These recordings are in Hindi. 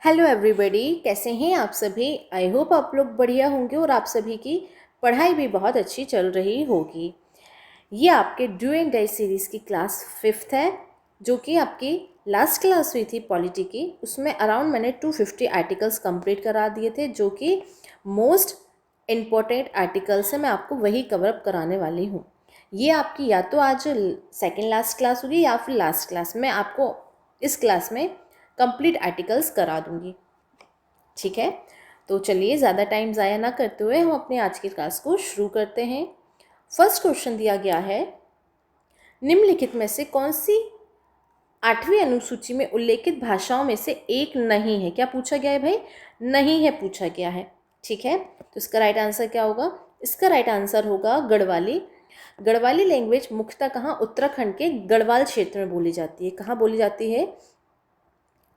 हेलो एवरीबॉडी, कैसे हैं आप सभी। आई होप आप लोग बढ़िया होंगे और आप सभी की पढ़ाई भी बहुत अच्छी चल रही होगी। ये आपके डू एंड डाई सीरीज़ की क्लास 5th है, जो कि आपकी लास्ट क्लास हुई थी पॉलिटी की। उसमें अराउंड मैंने 250 आर्टिकल्स कंप्लीट करा दिए थे, जो कि मोस्ट इम्पॉर्टेंट आर्टिकल्स हैं। मैं आपको वही कवर अप कराने वाली हूँ। ये आपकी या तो आज सेकेंड लास्ट क्लास होगी या फिर लास्ट क्लास। मैं आपको इस क्लास में कंप्लीट आर्टिकल्स करा दूंगी, ठीक है। तो चलिए ज़्यादा टाइम ज़ाया ना करते हुए हम अपनी आज की क्लास को शुरू करते हैं। फर्स्ट क्वेश्चन दिया गया है, निम्नलिखित में से कौन सी 8वीं अनुसूची में उल्लेखित भाषाओं में से एक नहीं है। क्या पूछा गया है भाई? नहीं है पूछा गया है, ठीक है। तो इसका राइट आंसर क्या होगा? इसका राइट आंसर होगा गढ़वाली। गढ़वाली लैंग्वेज मुख्यतः कहाँ? उत्तराखंड के गढ़वाल क्षेत्र में बोली जाती है। कहाँ बोली जाती है?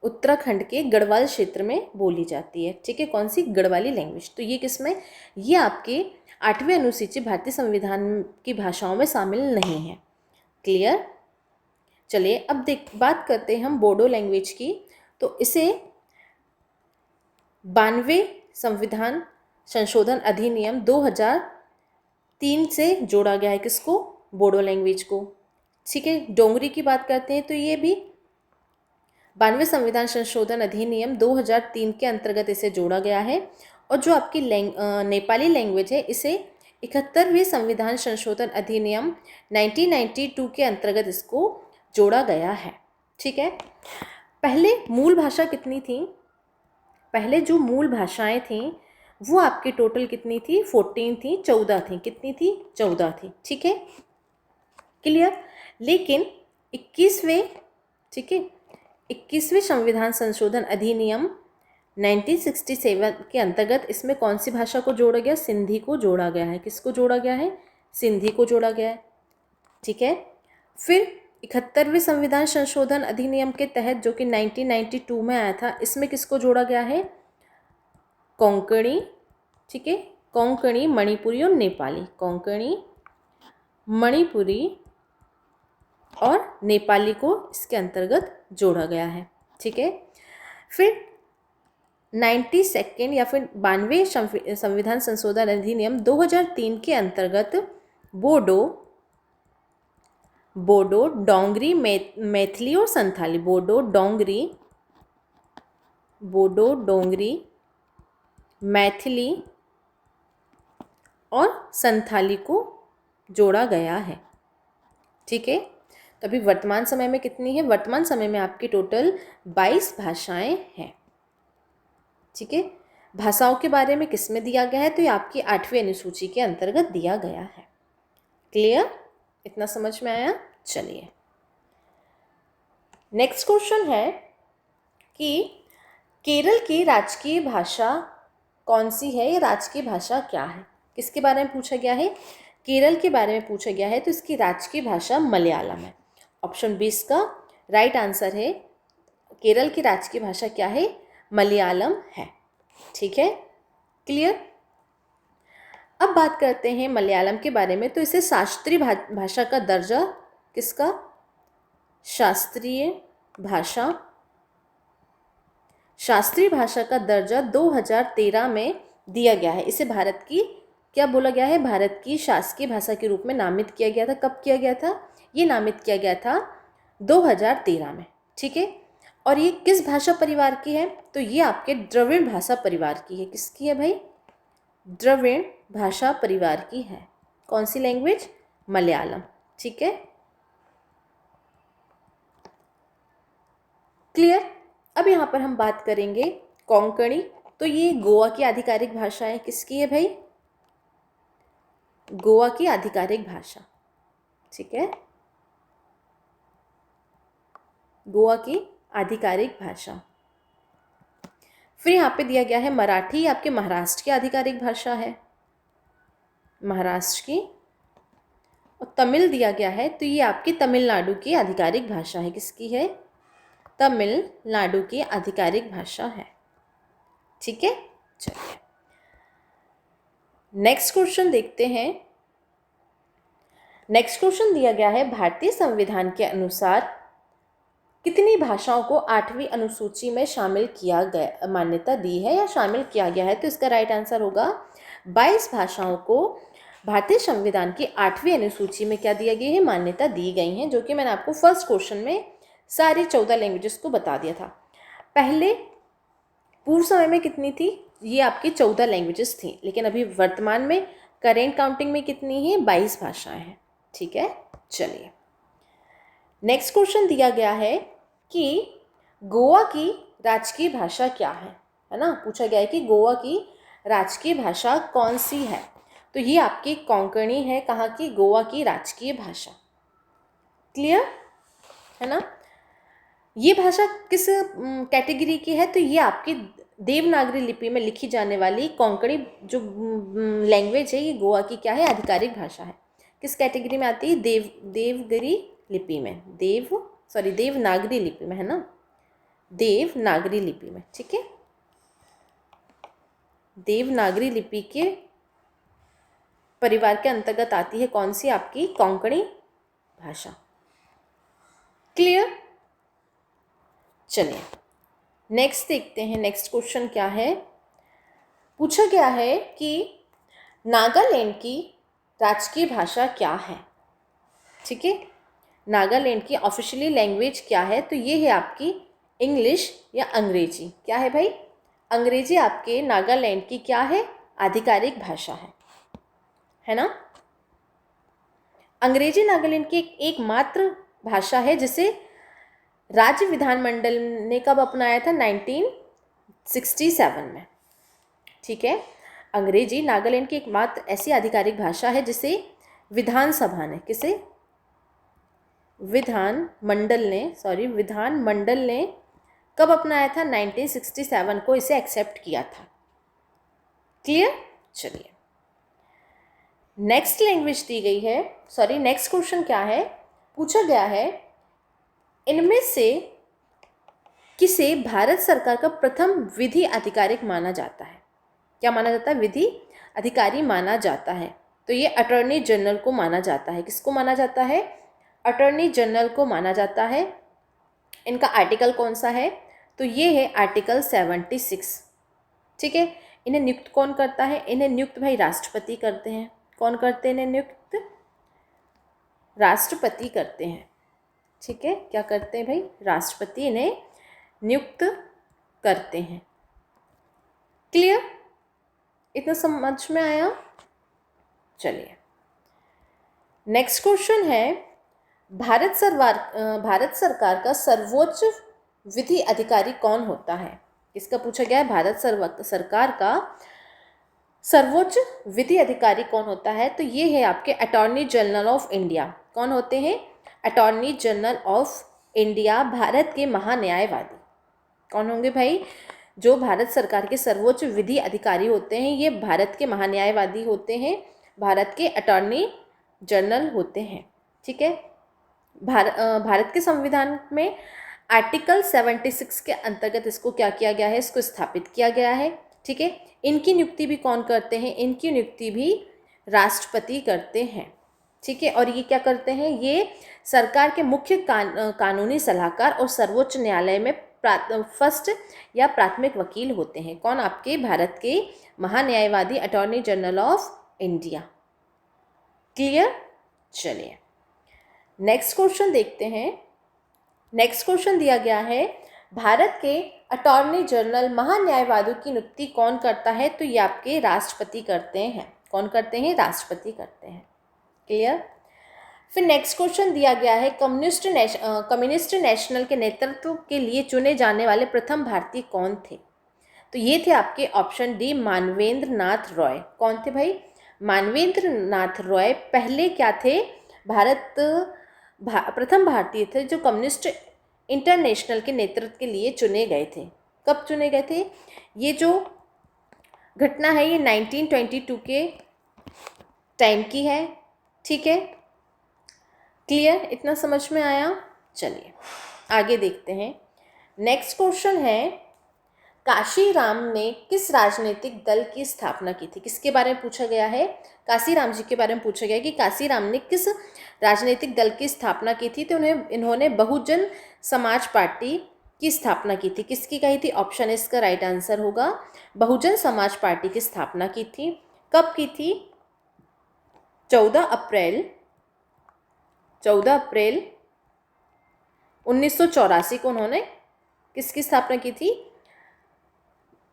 उत्तराखंड के गढ़वाल क्षेत्र में बोली जाती है, ठीक है। कौन सी? गढ़वाली लैंग्वेज। तो ये किसमें? ये आपके 8वीं अनुसूची भारतीय संविधान की भाषाओं में शामिल नहीं है। क्लियर? चलिए अब बात करते हैं हम बोडो लैंग्वेज की। तो इसे 92वें संविधान संशोधन अधिनियम 2003 से जोड़ा गया है। किसको? बोडो लैंग्वेज को, ठीक है। डोंगरी की बात करते हैं तो ये भी 92वें संविधान संशोधन अधिनियम 2003 के अंतर्गत इसे जोड़ा गया है। और जो आपकी नेपाली लैंग्वेज है, इसे 71वें संविधान संशोधन अधिनियम 1992 के अंतर्गत इसको जोड़ा गया है, ठीक है। पहले मूल भाषा कितनी थी? पहले जो मूल भाषाएं थी वो आपकी टोटल कितनी थी? 14 थी, 14 थी। कितनी थी? 14 थी, ठीक है। क्लियर? लेकिन 21वें, ठीक है, 21वें संविधान संशोधन अधिनियम 1967 के अंतर्गत इसमें कौन सी भाषा को जोड़ा गया? सिंधी को जोड़ा गया है। किसको जोड़ा गया है? सिंधी को जोड़ा गया है, ठीक है। फिर 71वें संविधान संशोधन अधिनियम के तहत, जो कि 1992 में आया था, इसमें किसको जोड़ा गया है? कोंकणी, ठीक है। कोंकणी, मणिपुरी और नेपाली। कोंकणी, मणिपुरी और नेपाली को इसके अंतर्गत जोड़ा गया है, ठीक है। फिर 92 या फिर 92वें संविधान संशोधन अधिनियम 2003 के अंतर्गत बोडो, डोंगरी, मैथिली और संथाली। बोडो, डोंगरी, मैथिली और संथाली को जोड़ा गया है, ठीक है। तो अभी वर्तमान समय में कितनी है? वर्तमान समय में आपकी टोटल 22 भाषाएं हैं, ठीक है। भाषाओं के बारे में किस में दिया गया है? तो ये आपकी 8वीं अनुसूची के अंतर्गत दिया गया है। क्लियर? इतना समझ में आया? चलिए नेक्स्ट क्वेश्चन है कि केरल की राजकीय भाषा कौन सी है? ये राजकीय भाषा क्या है? किसके बारे में पूछा गया है? केरल के बारे में पूछा गया है। तो इसकी राजकीय भाषा मलयालम है। ऑप्शन 20 का राइट आंसर है। केरल की राजकीय भाषा क्या है? मलयालम है, ठीक है। क्लियर? अब बात करते हैं मलयालम के बारे में। तो इसे शास्त्रीय भाषा का दर्जा, किसका? शास्त्रीय भाषा, शास्त्रीय भाषा का दर्जा 2013 में दिया गया है। इसे भारत की, क्या बोला गया है? भारत की शासकीय भाषा के रूप में नामित किया गया था। कब किया गया था? ये नामित किया गया था 2013 में, ठीक है। और ये किस भाषा परिवार की है? तो ये आपके द्रविड़ भाषा परिवार की है। किसकी है भाई? द्रविड़ भाषा परिवार की है। कौन सी लैंग्वेज? मलयालम, ठीक है। क्लियर? अब यहाँ पर हम बात करेंगे कोंकणी। तो ये गोवा की आधिकारिक भाषा है। किसकी है भाई? गोवा की आधिकारिक भाषा, ठीक है। गोवा की आधिकारिक भाषा। फिर यहाँ पे दिया गया है मराठी, आपके महाराष्ट्र की आधिकारिक भाषा है, महाराष्ट्र की। और तमिल दिया गया है। तो ये आपकी तमिलनाडु की आधिकारिक भाषा है। किसकी है? तमिलनाडु की आधिकारिक भाषा है, ठीक है। चलिए नेक्स्ट क्वेश्चन देखते हैं। नेक्स्ट क्वेश्चन दिया गया है, भारतीय संविधान के अनुसार कितनी भाषाओं को 8वीं अनुसूची में शामिल किया गया, मान्यता दी है या शामिल किया गया है? तो इसका राइट आंसर होगा 22 भाषाओं को भारतीय संविधान की 8वीं अनुसूची में क्या दिया गया है? मान्यता दी गई हैं, जो कि मैंने आपको फर्स्ट क्वेश्चन में सारी 14 लैंग्वेजेस को बता दिया था। पहले पूर्व समय में कितनी थी? ये आपकी 14 लैंग्वेजेस थी, लेकिन अभी वर्तमान में करेंट काउंटिंग में कितनी है? 22 भाषाएं हैं। ठीक है, चलिए नेक्स्ट क्वेश्चन दिया गया है कि गोवा की राजकीय भाषा क्या है ना? पूछा गया है कि गोवा की राजकीय भाषा कौन सी है? तो ये आपकी कोंकणी है। कहाँ की? गोवा की राजकीय भाषा। क्लियर है ना? ये भाषा किस कैटेगरी की है? तो ये आपकी देवनागरी लिपि में लिखी जाने वाली कोंकणी जो लैंग्वेज है, ये गोवा की क्या है? आधिकारिक भाषा है। किस कैटेगरी में आती है? देवगिरी लिपि में, देवनागरी लिपि में, है ना? देवनागरी लिपि में। ठीक है, देवनागरी लिपि के परिवार के अंतर्गत आती है कौन सी? आपकी कोंकणी भाषा। क्लियर? चलिए नेक्स्ट देखते हैं। नेक्स्ट क्वेश्चन क्या है? पूछा गया है कि नागालैंड की राजकीय भाषा क्या है? ठीक है, नागालैंड की ऑफिशियली लैंग्वेज क्या है? तो ये है आपकी इंग्लिश या अंग्रेजी। क्या है भाई? अंग्रेजी आपके नागालैंड की क्या है? आधिकारिक भाषा है ना? अंग्रेजी नागालैंड की एकमात्र भाषा है जिसे राज्य विधानमंडल ने कब अपनाया था? 1967 में। ठीक है, अंग्रेजी नागालैंड की एकमात्र ऐसी आधिकारिक भाषा है जिसे विधानसभा ने, किसे? विधानमंडल ने कब अपनाया था? 1967 को इसे एक्सेप्ट किया था। क्लियर? चलिए नेक्स्ट लैंग्वेज दी गई है, नेक्स्ट क्वेश्चन क्या है? पूछा गया है इनमें से किसे भारत सरकार का प्रथम विधि आधिकारिक माना जाता है? क्या माना जाता है? विधि अधिकारी माना जाता है। तो ये अटॉर्नी जनरल को माना जाता है। किसको माना जाता है? अटॉर्नी जनरल को माना जाता है। इनका आर्टिकल कौन सा है? तो ये है आर्टिकल 76। ठीक है, इन्हें नियुक्त कौन करता है? इन्हें नियुक्त भाई राष्ट्रपति करते हैं। कौन करते हैं इन्हें नियुक्त? राष्ट्रपति करते हैं। ठीक है, क्या करते हैं भाई? राष्ट्रपति इन्हें नियुक्त करते हैं। क्लियर? इतना समझ में आया? चलिए नेक्स्ट क्वेश्चन है, भारत सरकार का सर्वोच्च विधि अधिकारी कौन होता है? इसका पूछा गया है भारत सरकार का सर्वोच्च विधि अधिकारी कौन होता है? तो ये है आपके अटॉर्नी जनरल ऑफ इंडिया। कौन होते हैं? Attorney General of India, Bharat के महान्यायवादी। कौन होंगे भाई? जो भारत सरकार के सर्वोच्च विधि अधिकारी होते हैं, ये भारत के महान्यायवादी होते हैं, भारत के अटॉर्नी जनरल होते हैं। ठीक है, भारत के संविधान में आर्टिकल 76 के अंतर्गत इसको क्या किया गया है? इसको स्थापित किया गया है। ठीक है, इनकी नियुक्ति भी कौन करते हैं? इनकी नियुक्ति भी राष्ट्रपति करते हैं। ठीक है, और ये क्या करते हैं? ये सरकार के मुख्य कानूनी सलाहकार और सर्वोच्च न्यायालय में फर्स्ट या प्राथमिक वकील होते हैं। कौन? आपके भारत के महान्यायवादी, Attorney General of India. Clear? चलिए नेक्स्ट क्वेश्चन देखते हैं। नेक्स्ट क्वेश्चन दिया गया है, भारत के अटॉर्नी जनरल महान्यायवादी की नियुक्ति कौन करता है? तो ये आपके राष्ट्रपति करते हैं। कौन करते हैं? राष्ट्रपति करते हैं। क्लियर? फिर नेक्स्ट क्वेश्चन दिया गया है, कम्युनिस्ट नेशनल के नेतृत्व के लिए चुने जाने वाले प्रथम भारतीय कौन थे? तो ये थे आपके ऑप्शन डी, मानवेंद्र नाथ रॉय। कौन थे भाई? मानवेंद्र नाथ रॉय पहले क्या थे? प्रथम भारतीय थे जो कम्युनिस्ट इंटरनेशनल के नेतृत्व के लिए चुने गए थे। कब चुने गए थे? ये जो घटना है ये 1922 के टाइम की है। ठीक है, क्लियर? इतना समझ में आया? चलिए आगे देखते हैं। नेक्स्ट क्वेश्चन है, काशीराम ने किस राजनीतिक दल की स्थापना की थी? किसके बारे में पूछा गया है? काशीराम जी के बारे में पूछा गया है कि काशीराम ने किस राजनीतिक दल की स्थापना की थी? तो इन्होंने बहुजन समाज पार्टी की स्थापना की थी। किसकी कही थी? ऑप्शन इसका राइट आंसर होगा बहुजन समाज पार्टी की स्थापना की थी। कब की थी? 14 अप्रैल 1984 को उन्होंने किसकी स्थापना की थी?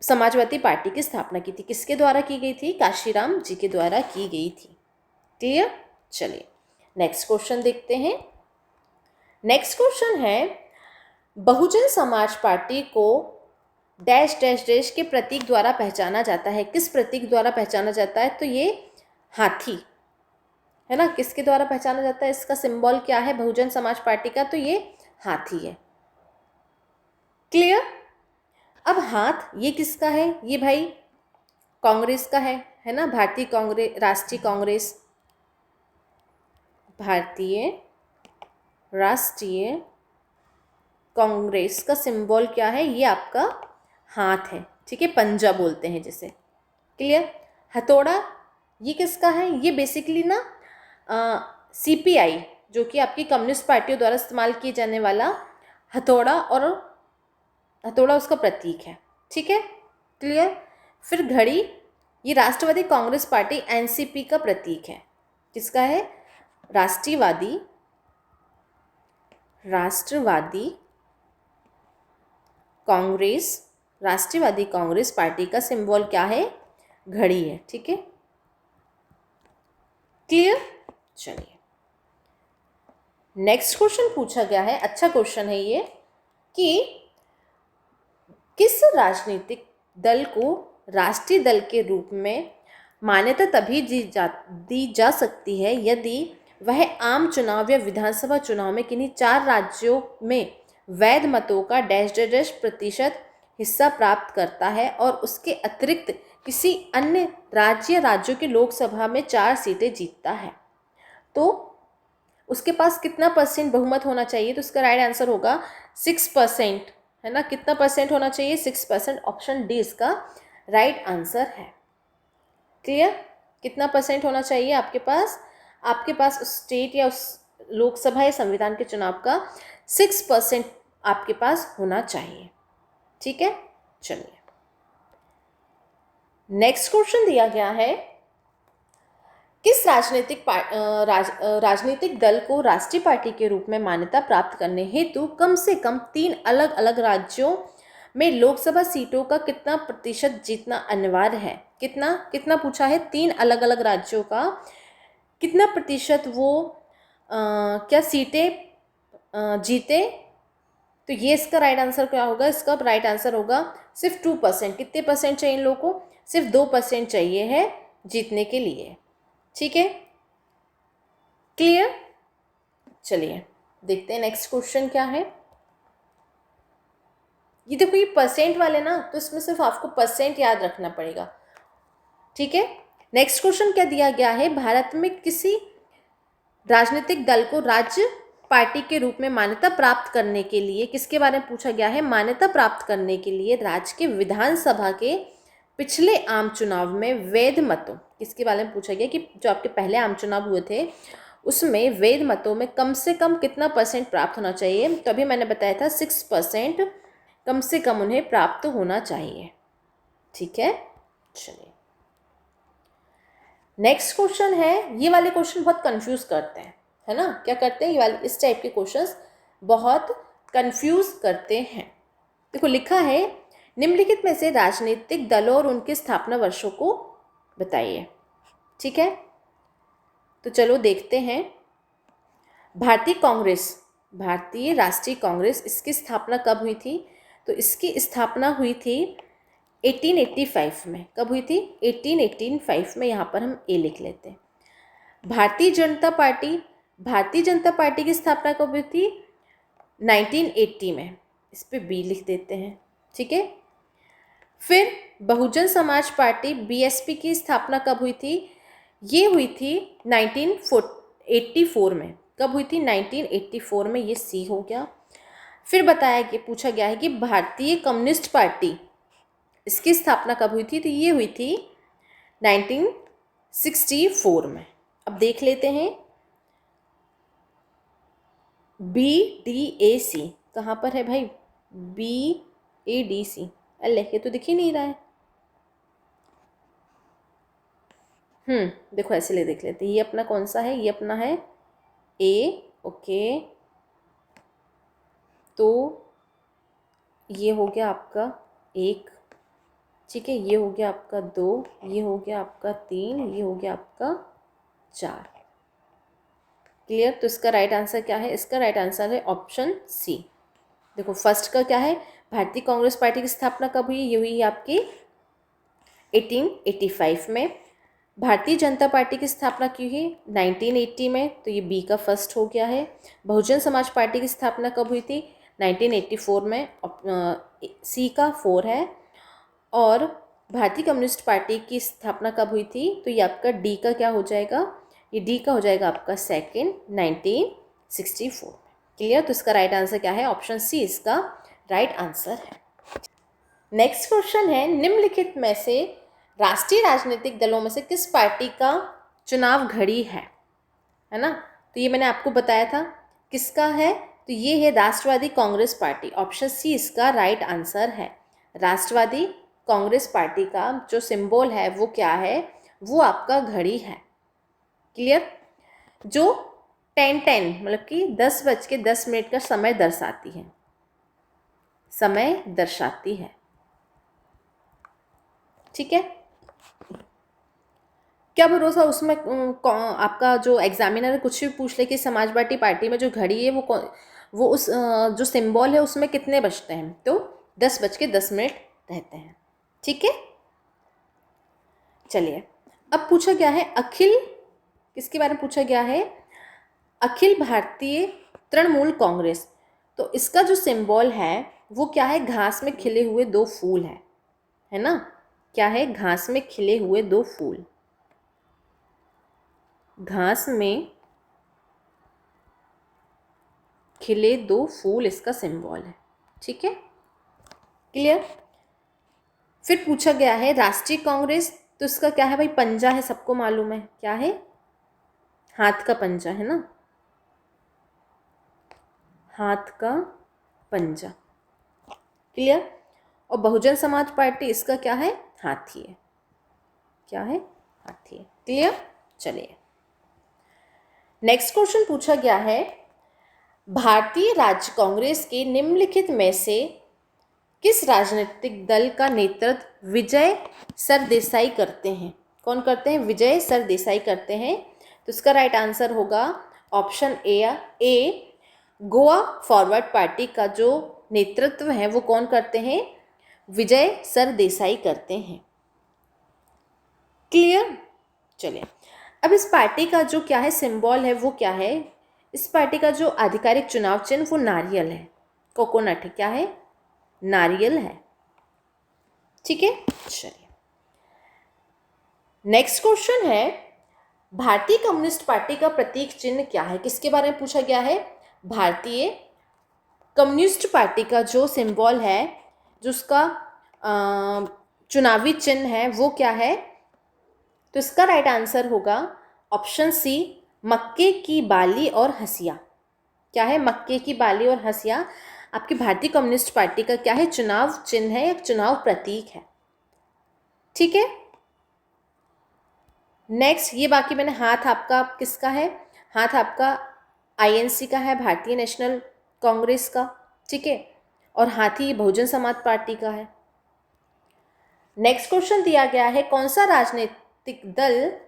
समाजवादी पार्टी की स्थापना की थी। किसके द्वारा की गई थी? काशीराम जी के द्वारा की गई थी। क्लियर? चलिए नेक्स्ट क्वेश्चन देखते हैं। नेक्स्ट क्वेश्चन है, बहुजन समाज पार्टी को डैश डैश डैश के प्रतीक द्वारा पहचाना जाता है। किस प्रतीक द्वारा पहचाना जाता है? तो ये हाथी है ना। किसके द्वारा पहचाना जाता है? इसका सिंबल क्या है बहुजन समाज पार्टी का? तो ये हाथी है। क्लियर? अब हाथ ये किसका है? ये भाई कांग्रेस का है ना। भारतीय राष्ट्रीय कांग्रेस का सिंबल क्या है? ये आपका हाथ है। ठीक है, पंजा बोलते हैं जिसे। क्लियर? हथौड़ा ये किसका है? ये बेसिकली ना CPI जो कि आपकी कम्युनिस्ट पार्टियों द्वारा इस्तेमाल किए जाने वाला हथौड़ा उसका प्रतीक है। ठीक है, क्लियर? फिर घड़ी ये राष्ट्रवादी कांग्रेस पार्टी NCP का प्रतीक है। किसका है? राष्ट्रवादी कांग्रेस पार्टी का सिंबल क्या है? घड़ी है। ठीक है, क्लियर? चलिए नेक्स्ट क्वेश्चन पूछा गया है, अच्छा क्वेश्चन है ये, कि किस राजनीतिक दल को राष्ट्रीय दल के रूप में मान्यता तभी दी जा सकती है यदि वह आम चुनाव या विधानसभा चुनाव में किन्हीं 4 राज्यों में वैध मतों का डैश डैश प्रतिशत हिस्सा प्राप्त करता है और उसके अतिरिक्त किसी अन्य राज्य या राज्यों की लोकसभा में 4 सीटें जीतता है। तो उसके पास कितना % बहुमत होना चाहिए? तो उसका राइट आंसर होगा 6%, है ना। कितना % होना चाहिए? 6%। ऑप्शन डी इसका राइट आंसर है। क्लियर? कितना % होना चाहिए आपके पास? आपके पास उस स्टेट या उस लोकसभा या संविधान के चुनाव का 6% आपके पास होना चाहिए। ठीक है, चलिए नेक्स्ट क्वेश्चन दिया गया है, किस राजनीतिक दल को राष्ट्रीय पार्टी के रूप में मान्यता प्राप्त करने हेतु कम से कम 3 अलग अलग राज्यों में लोकसभा सीटों का कितना प्रतिशत जीतना अनिवार्य है? कितना पूछा है? 3 अलग अलग राज्यों का कितना प्रतिशत वो क्या सीटें जीते? तो ये इसका राइट आंसर क्या होगा? इसका राइट आंसर होगा सिर्फ 2%। कितने % चाहिए इन लोगों को? सिर्फ 2% चाहिए है जीतने के लिए। ठीक है, क्लियर? चलिए देखते हैं नेक्स्ट क्वेश्चन क्या है। ये देखो, ये % वाले ना, तो इसमें सिर्फ आपको % याद रखना पड़ेगा। ठीक है, नेक्स्ट क्वेश्चन क्या दिया गया है, भारत में किसी राजनीतिक दल को राज्य पार्टी के रूप में मान्यता प्राप्त करने के लिए, किसके बारे में पूछा गया है? मान्यता प्राप्त करने के लिए राज्य के विधानसभा के पिछले आम चुनाव में वैध मतों, किसके बारे में पूछा गया कि जो आपके पहले आम चुनाव हुए थे उसमें वैध मतों में कम से कम कितना % प्राप्त होना चाहिए? तो अभी मैंने बताया था 6% कम से कम उन्हें प्राप्त होना चाहिए। ठीक है, चलिए नेक्स्ट क्वेश्चन है। ये वाले क्वेश्चन बहुत कंफ्यूज करते हैं, है ना। क्या करते हैं? ये वाले इस टाइप के क्वेश्चंस बहुत कंफ्यूज करते हैं। देखो लिखा है, निम्नलिखित में से राजनीतिक दलों और उनके स्थापना वर्षों को बताइए। ठीक है, तो चलो देखते हैं। भारतीय राष्ट्रीय कांग्रेस, इसकी स्थापना कब हुई थी? तो इसकी स्थापना हुई थी 1885 में। कब हुई थी? 1885 में। यहाँ पर हम ए लिख लेते हैं। भारतीय जनता पार्टी की स्थापना कब हुई थी? 1980 में। इस पे बी लिख देते हैं। ठीक है, फिर बहुजन समाज पार्टी BSP की स्थापना कब हुई थी? ये हुई थी 1984 में। कब हुई थी? 1984 में। ये सी हो गया। फिर पूछा गया है कि भारतीय कम्युनिस्ट पार्टी इसकी स्थापना कब हुई थी? तो ये हुई थी 1964 में। अब देख लेते हैं BDAC कहाँ पर है भाई? BADC अल्ले ये तो दिख ही नहीं रहा है। देखो ऐसे ले देख लेते हैं। ये अपना कौन सा है? ये अपना है A। ओके, तो ये हो गया आपका 1, ठीक है, ये हो गया आपका 2, ये हो गया आपका 3, ये हो गया आपका 4। क्लियर? तो इसका राइट आंसर क्या है? इसका राइट आंसर है ऑप्शन सी। देखो फर्स्ट का क्या है? भारतीय कांग्रेस पार्टी की स्थापना कब हुई? ये हुई आपकी 1885 में। भारतीय जनता पार्टी की स्थापना की हुई 1980 में, तो ये बी का फर्स्ट हो गया है। बहुजन समाज पार्टी की स्थापना कब हुई थी? 1984 में, सी का 4 है। और भारतीय कम्युनिस्ट पार्टी की स्थापना कब हुई थी? तो ये आपका डी का क्या हो जाएगा? ये डी का हो जाएगा आपका सेकेंड, 1964। क्लियर? तो इसका राइट आंसर क्या है? ऑप्शन सी इसका राइट आंसर है। नेक्स्ट क्वेश्चन है, निम्नलिखित में से राष्ट्रीय राजनीतिक दलों में से किस पार्टी का चुनाव घड़ी है ना? तो ये मैंने आपको बताया था किसका है, तो ये है राष्ट्रवादी कांग्रेस पार्टी। ऑप्शन सी इसका राइट आंसर है। राष्ट्रवादी कांग्रेस पार्टी का जो सिंबल है वो क्या है? वो आपका घड़ी है। क्लियर? जो 10-10 मतलब कि 10:10 का समय दर्शाती है, समय दर्शाती है। ठीक है? क्या भरोसा उसमें आपका जो एग्जामिनर है कुछ भी पूछ ले कि समाजवादी पार्टी में जो घड़ी है वो उस जो सिंबल है उसमें कितने बजते हैं? तो 10:10 रहते हैं। ठीक है, चलिए अब पूछा गया है अखिल, किसके बारे में पूछा गया है? अखिल भारतीय तृणमूल कांग्रेस। तो इसका जो सिंबल है वो क्या है? घास में खिले हुए 2 फूल है ना? क्या है? घास में खिले हुए 2 फूल। घास में खिले 2 फूल इसका सिंबल है। ठीक है, क्लियर? फिर पूछा गया है राष्ट्रीय कांग्रेस, तो इसका क्या है भाई? पंजा है, सबको मालूम है क्या है? हाथ का पंजा है ना, हाथ का पंजा। क्लियर? और बहुजन समाज पार्टी इसका क्या है? हाथी है। क्या है? हाथी है। क्लियर? चलिए नेक्स्ट क्वेश्चन पूछा गया है, भारतीय राज्य कांग्रेस के निम्नलिखित में से किस राजनीतिक दल का नेतृत्व विजय सरदेसाई करते हैं? कौन करते हैं? विजय सरदेसाई करते हैं। तो इसका राइट आंसर होगा option A. Goa forward party का जो नेतृत्व है वो कौन करते हैं? विजय सरदेसाई करते हैं। क्लियर? चलिए अब इस पार्टी का जो क्या है सिंबल है वो क्या है? इस पार्टी का जो आधिकारिक चुनाव चिन्ह वो नारियल है, कोकोनट है। क्या है? नारियल है। ठीक है, चलिए नेक्स्ट क्वेश्चन है, भारतीय कम्युनिस्ट पार्टी का प्रतीक चिन्ह क्या है? किसके बारे में पूछा गया है? भारतीय कम्युनिस्ट पार्टी का जो सिंबल है, जो उसका चुनावी चिन्ह है वो क्या है? तो इसका राइट आंसर होगा ऑप्शन सी, मक्के की बाली और हंसिया। क्या है? मक्के की बाली और हंसिया आपकी भारतीय कम्युनिस्ट पार्टी का क्या है? चुनाव चिन्ह है या चुनाव प्रतीक है। ठीक है, नेक्स्ट ये बाकी मैंने हाथ आपका किसका है? हाथ आपका आईएनसी का है, भारतीय नेशनल कांग्रेस का। ठीक है, और हाथी बहुजन समाज पार्टी का है। नेक्स्ट क्वेश्चन दिया गया है, कौन सा राजनीतिक दल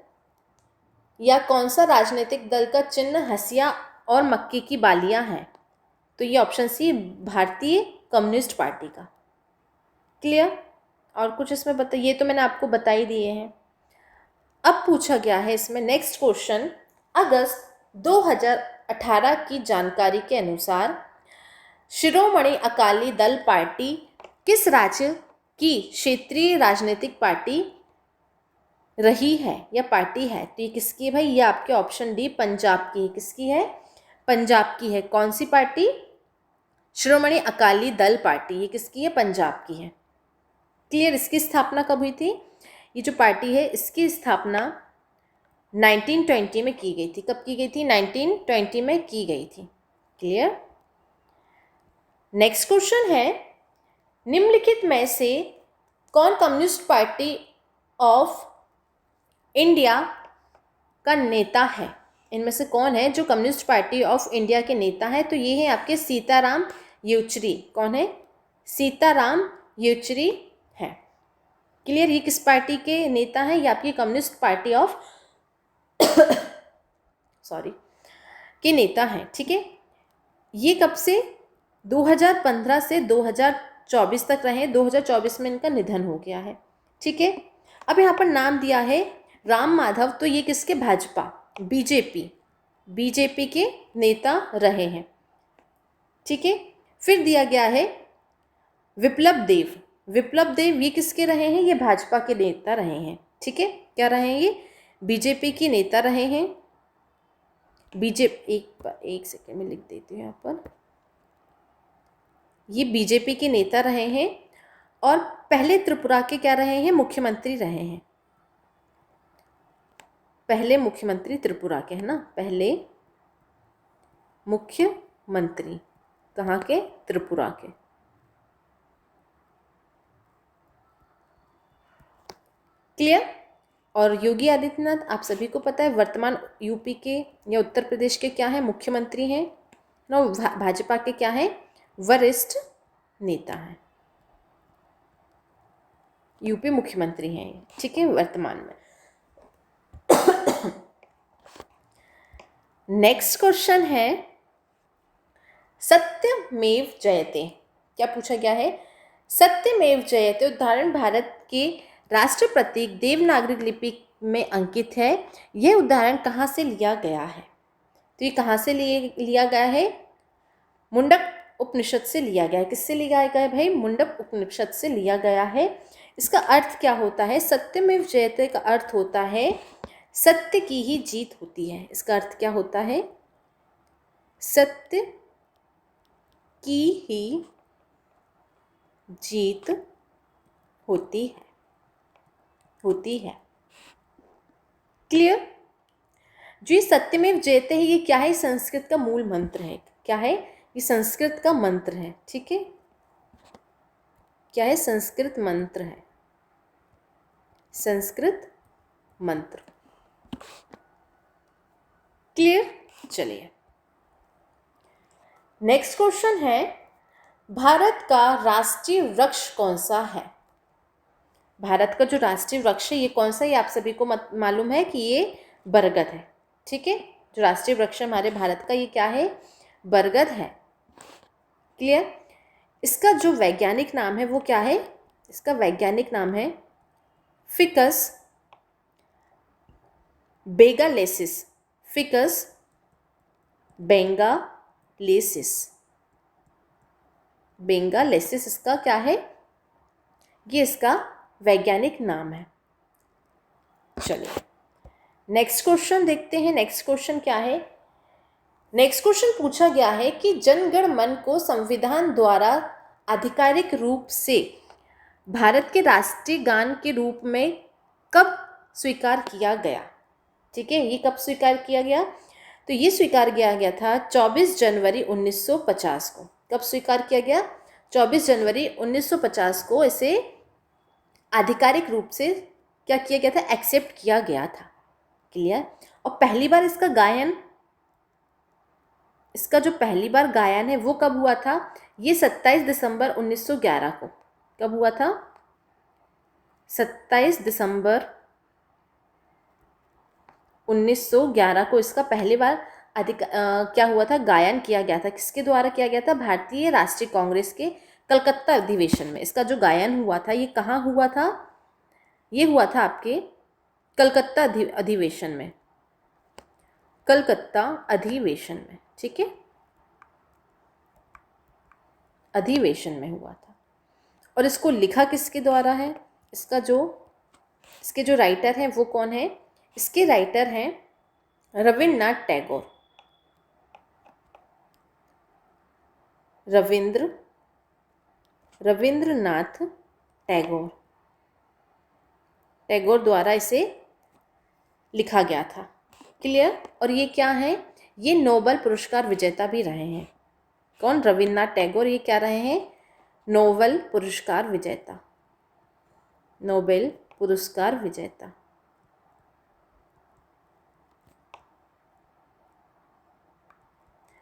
या कौन सा राजनीतिक दल का चिन्ह हंसिया और मक्के की बालियां हैं? तो ये ऑप्शन सी भारतीय कम्युनिस्ट पार्टी का। क्लियर? और कुछ इसमें ये तो मैंने आपको बता ही दिए हैं। अब पूछा गया है इसमें नेक्स्ट क्वेश्चन, अगस्त 2018 की जानकारी के अनुसार शिरोमणि अकाली दल पार्टी किस राज्य की क्षेत्रीय राजनीतिक पार्टी रही है या पार्टी है? तो ये किसकी है भाई? ये आपके ऑप्शन डी पंजाब की है। किसकी है? पंजाब की है। कौन सी पार्टी? शिरोमणि अकाली दल पार्टी। ये किसकी है? पंजाब की है। क्लियर। इसकी स्थापना कब हुई थी? ये जो पार्टी है इसकी स्थापना 1920 में की गई थी। कब की गई थी? 1920 में की गई थी। क्लियर। नेक्स्ट क्वेश्चन है, निम्नलिखित में से कौन कम्युनिस्ट पार्टी ऑफ इंडिया का नेता है? इनमें से कौन है जो कम्युनिस्ट पार्टी ऑफ इंडिया के नेता है? तो ये है आपके सीताराम येचुरी। कौन है? सीताराम येचुरी है। क्लियर। ये किस पार्टी के नेता हैं? ये आपकी कम्युनिस्ट पार्टी ऑफ सॉरी के नेता हैं। ठीक है। ये कब से? 2015 से 2024 तक रहे। 2024 में इनका निधन हो गया है। ठीक है। अब यहाँ पर नाम दिया है राम माधव, तो ये किसके? भाजपा, बीजेपी के नेता रहे हैं। ठीक है। फिर दिया गया है विप्लव देव, ये किसके रहे हैं? ये भाजपा के नेता रहे हैं। ठीक है। क्या रहे हैं? ये बीजेपी के नेता रहे हैं। एक सेकेंड में लिख देती हूँ यहाँ पर। ये बीजेपी के नेता रहे हैं और पहले त्रिपुरा के क्या रहे हैं? मुख्यमंत्री रहे हैं। पहले मुख्यमंत्री त्रिपुरा के, है ना? पहले मुख्यमंत्री कहाँ के? त्रिपुरा के। क्लियर। और योगी आदित्यनाथ आप सभी को पता है वर्तमान यूपी के या उत्तर प्रदेश के क्या है? मुख्यमंत्री हैं। ना भाजपा के क्या है? वरिष्ठ नेता हैं। यूपी मुख्यमंत्री हैं। ठीक है, वर्तमान में। नेक्स्ट क्वेश्चन है, सत्यमेव जयते। क्या पूछा गया है? सत्यमेव जयते उदाहरण भारत के राष्ट्र प्रतीक देवनागरी लिपि में अंकित है। यह उदाहरण कहाँ से लिया गया है? तो ये कहाँ से लिया गया है? मुंडक उपनिषद से लिया गया है। किससे लिया गया है भाई? मुंडक उपनिषद से लिया गया है। इसका अर्थ क्या होता है? सत्यमेव जयते का अर्थ होता है सत्य की ही जीत होती है। इसका अर्थ क्या होता है? सत्य की ही जीत होती है। क्लियर। जो ये सत्यमेव जयते है, ये क्या है? संस्कृत का मूल मंत्र है। क्या है? ये संस्कृत का मंत्र है। ठीक है। क्या है? संस्कृत मंत्र है। संस्कृत मंत्र। क्लियर। चलिए नेक्स्ट क्वेश्चन है, भारत का राष्ट्रीय वृक्ष कौन सा है? भारत का जो राष्ट्रीय वृक्ष है ये कौन सा है? ये आप सभी को मालूम है कि ये बरगद है। ठीक है। जो राष्ट्रीय वृक्ष है हमारे भारत का, ये क्या है? बरगद है। क्लियर। इसका जो वैज्ञानिक नाम है वो क्या है? इसका वैज्ञानिक नाम है फिकस बेंगालेसिस। फिकस बेंगालेसिस इसका क्या है? ये इसका वैज्ञानिक नाम है। चलिए नेक्स्ट क्वेश्चन देखते हैं। नेक्स्ट क्वेश्चन क्या है? नेक्स्ट क्वेश्चन पूछा गया है कि जनगण मन को संविधान द्वारा आधिकारिक रूप से भारत के राष्ट्रीय गान के रूप में कब स्वीकार किया गया? ठीक है। ये कब स्वीकार किया गया? तो ये स्वीकार किया गया था 24 जनवरी 1950 को। कब स्वीकार किया गया? 24 जनवरी 1950 को इसे आधिकारिक रूप से क्या किया गया था? एक्सेप्ट किया गया था। क्लियर। और पहली बार इसका जो पहली बार गायन है वो कब हुआ था? ये 27 दिसंबर 1911 को। कब हुआ था? 27 दिसंबर 1911 को इसका पहली बार क्या हुआ था? गायन किया गया था। किसके द्वारा किया गया था? भारतीय राष्ट्रीय कांग्रेस के कलकत्ता अधिवेशन में इसका जो गायन हुआ था, ये कहाँ हुआ था? ये हुआ था आपके कलकत्ता अधिवेशन में। कलकत्ता अधिवेशन में। ठीक है। अधिवेशन में हुआ था। और इसको लिखा किसके द्वारा है? इसके जो राइटर हैं वो कौन है? इसके राइटर हैं रविन्द्रनाथ टैगोर। रविन्द्रनाथ टैगोर, टैगोर द्वारा इसे लिखा गया था। क्लियर। और ये क्या है, ये नोबेल पुरस्कार विजेता भी रहे हैं। कौन? रविन्द्रनाथ टैगोर। ये क्या रहे हैं? नोबेल पुरस्कार विजेता, नोबेल पुरस्कार विजेता।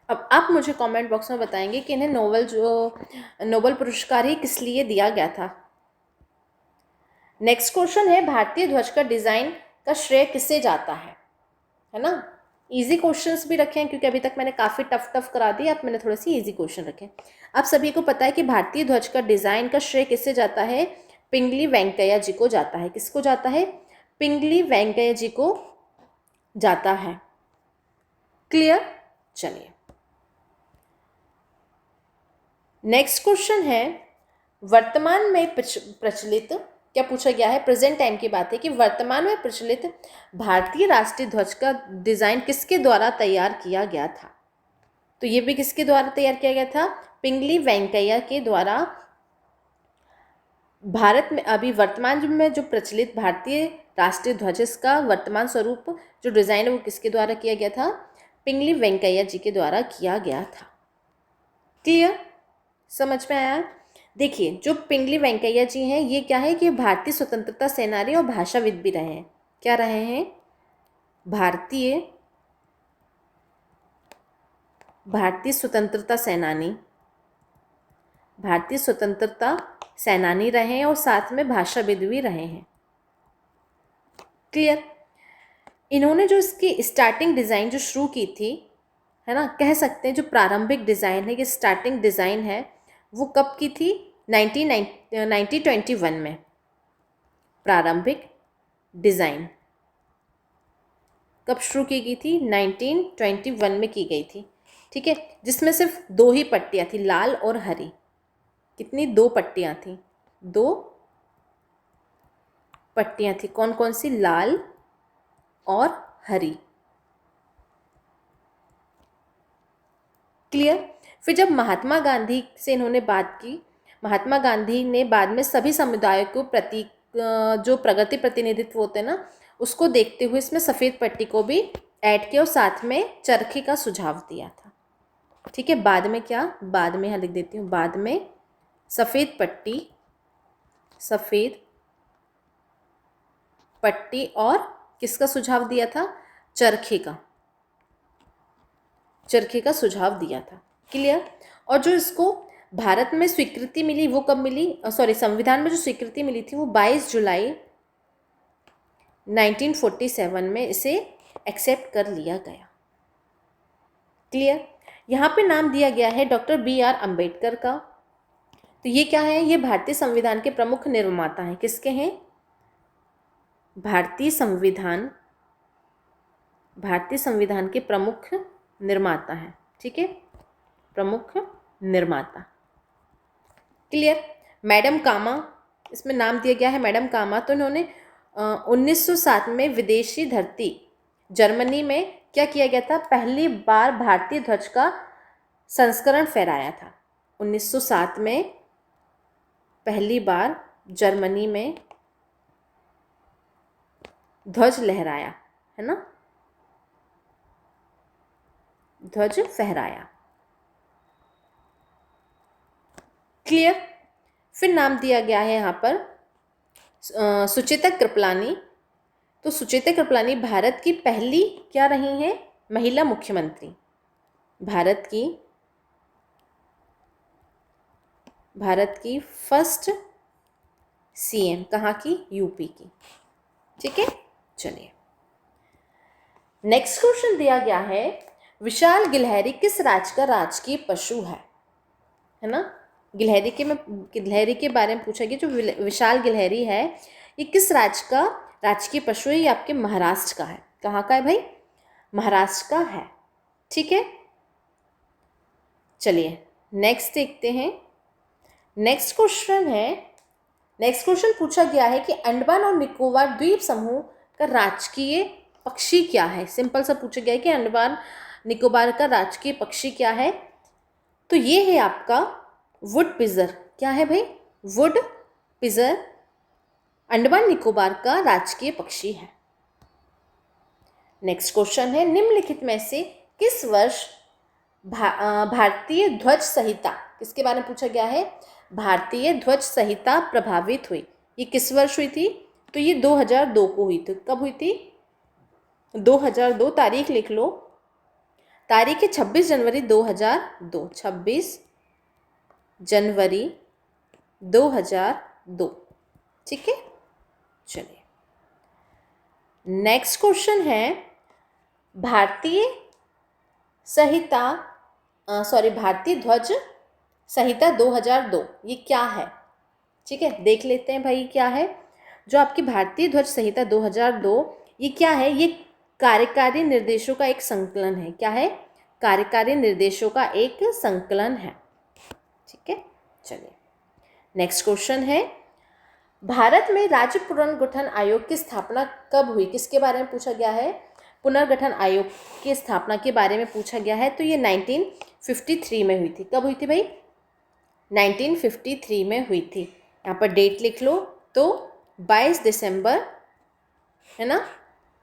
अब आप मुझे कमेंट बॉक्स में बताएंगे कि इन्हें नोबेल पुरस्कार ही किस लिए दिया गया था। नेक्स्ट क्वेश्चन है, भारतीय ध्वज का डिजाइन का श्रेय किसे जाता है ना। इजी क्वेश्चंस भी रखे हैं क्योंकि अभी तक मैंने काफ़ी टफ करा दी, अब मैंने थोड़े से इजी क्वेश्चन रखे। आप सभी को पता है कि भारतीय ध्वज का डिज़ाइन का श्रेय किससे जाता है? पिंगली वेंकैया जी को जाता है। किसको जाता है? पिंगली वेंकैया जी को जाता है। क्लियर। चलिए नेक्स्ट क्वेश्चन है, वर्तमान में प्रचलित, क्या पूछा गया है? प्रेजेंट टाइम की बात है कि वर्तमान में प्रचलित भारतीय राष्ट्रीय ध्वज का डिजाइन किसके द्वारा तैयार किया गया था? तो ये भी किसके द्वारा तैयार किया गया था? पिंगली वेंकैया के द्वारा। भारत में अभी वर्तमान में जो प्रचलित भारतीय राष्ट्रीय ध्वज का वर्तमान स्वरूप जो डिजाइन है वो किसके द्वारा किया गया था? पिंगली वेंकैया जी के द्वारा किया गया था। क्लियर, समझ में आया? देखिए जो पिंगली वेंकैया जी हैं ये क्या है कि भारतीय स्वतंत्रता सेनानी और भाषाविद भी रहे हैं। क्या रहे हैं? भारतीय स्वतंत्रता सेनानी, भारतीय स्वतंत्रता सेनानी रहे हैं और साथ में भाषाविद भी रहे हैं। क्लियर। इन्होंने जो इसकी स्टार्टिंग डिज़ाइन जो शुरू की थी, है ना, कह सकते हैं जो प्रारंभिक डिज़ाइन है, ये स्टार्टिंग डिज़ाइन है, वो कब की थी? 1921 में। प्रारंभिक डिज़ाइन कब शुरू की गई थी? 1921 में की गई थी। ठीक है, जिसमें सिर्फ 2 ही पट्टियाँ थी, लाल और हरी। कितनी? 2 पट्टियाँ थी, 2 पट्टियाँ थी। कौन कौन सी? लाल और हरी। क्लियर। फिर जब महात्मा गांधी से इन्होंने बात की, महात्मा गांधी ने बाद में सभी समुदायों को जो प्रगति प्रतिनिधित्व होते हैं ना, उसको देखते हुए इसमें सफ़ेद पट्टी को भी ऐड किया और साथ में चरखे का सुझाव दिया था। ठीक है, बाद में क्या? बाद में यहाँ लिख देती हूँ, बाद में सफ़ेद पट्टी और किसका सुझाव दिया था? चरखे का सुझाव दिया था। क्लियर। और जो इसको भारत में स्वीकृति मिली वो कब मिली? संविधान में जो स्वीकृति मिली थी वो 22 जुलाई 1947 में इसे एक्सेप्ट कर लिया गया। क्लियर। यहाँ पे नाम दिया गया है डॉक्टर BR अम्बेडकर का। तो ये क्या है? ये भारतीय संविधान के प्रमुख निर्माता हैं। किसके हैं? भारतीय संविधान के प्रमुख निर्माता हैं। ठीक है, प्रमुख निर्माता। क्लियर। मैडम कामा, इसमें नाम दिया गया है मैडम कामा। तो इन्होंने 1907 में विदेशी धरती जर्मनी में क्या किया गया था? पहली बार भारतीय ध्वज का संस्करण फहराया था। 1907 में पहली बार जर्मनी में ध्वज लहराया, है ना, ध्वज फहराया। क्लियर। फिर नाम दिया गया है यहाँ पर सुचेता कृपलानी। तो सुचेता कृपलानी भारत की पहली क्या रही हैं? महिला मुख्यमंत्री। भारत की फर्स्ट CM। कहाँ की? यूपी की। ठीक है, चलिए नेक्स्ट क्वेश्चन दिया गया है, विशाल गिलहरी किस राज्य का राजकीय पशु है ना। गिलहरी के बारे में पूछा गया। जो विशाल गिलहरी है ये किस राज्य का राजकीय पशु है? ये आपके महाराष्ट्र का है। कहाँ का है भाई? महाराष्ट्र का है। ठीक है, चलिए नेक्स्ट देखते हैं। नेक्स्ट क्वेश्चन पूछा गया है कि अंडमान और निकोबार द्वीप समूह का राजकीय पक्षी क्या है? सिंपल सा पूछा गया है कि अंडमान निकोबार का राजकीय पक्षी क्या है? तो ये है आपका वुड पिजर। क्या है भाई? वुड पिजर अंडमान निकोबार का राजकीय पक्षी है। नेक्स्ट क्वेश्चन है, निम्नलिखित में से किस वर्ष भारतीय ध्वज संहिता, किसके बारे में पूछा गया है, भारतीय ध्वज संहिता प्रभावित हुई, ये किस वर्ष हुई थी, तो ये 2002 को हुई थी। कब हुई थी, 2002, तारीख लिख लो, तारीख है 26 जनवरी 2002, 26 जनवरी 2002, ठीक है। चलिए नेक्स्ट क्वेश्चन है, भारतीय भारतीय ध्वज संहिता 2002 ये क्या है, ठीक है, देख लेते हैं भाई क्या है। जो आपकी भारतीय ध्वज संहिता 2002 ये क्या है, ये कार्यकारी निर्देशों का एक संकलन है। क्या है, कार्यकारी निर्देशों का एक संकलन है, ठीक है। चलिए नेक्स्ट क्वेश्चन है, भारत में राज्य पुनर्गठन आयोग की स्थापना कब हुई, किसके बारे में पूछा गया है, पुनर्गठन आयोग की स्थापना के बारे में पूछा गया है। तो ये 1953 में हुई थी। कब हुई थी भाई, 1953 में हुई थी। यहाँ पर डेट लिख लो, तो 22 दिसंबर है ना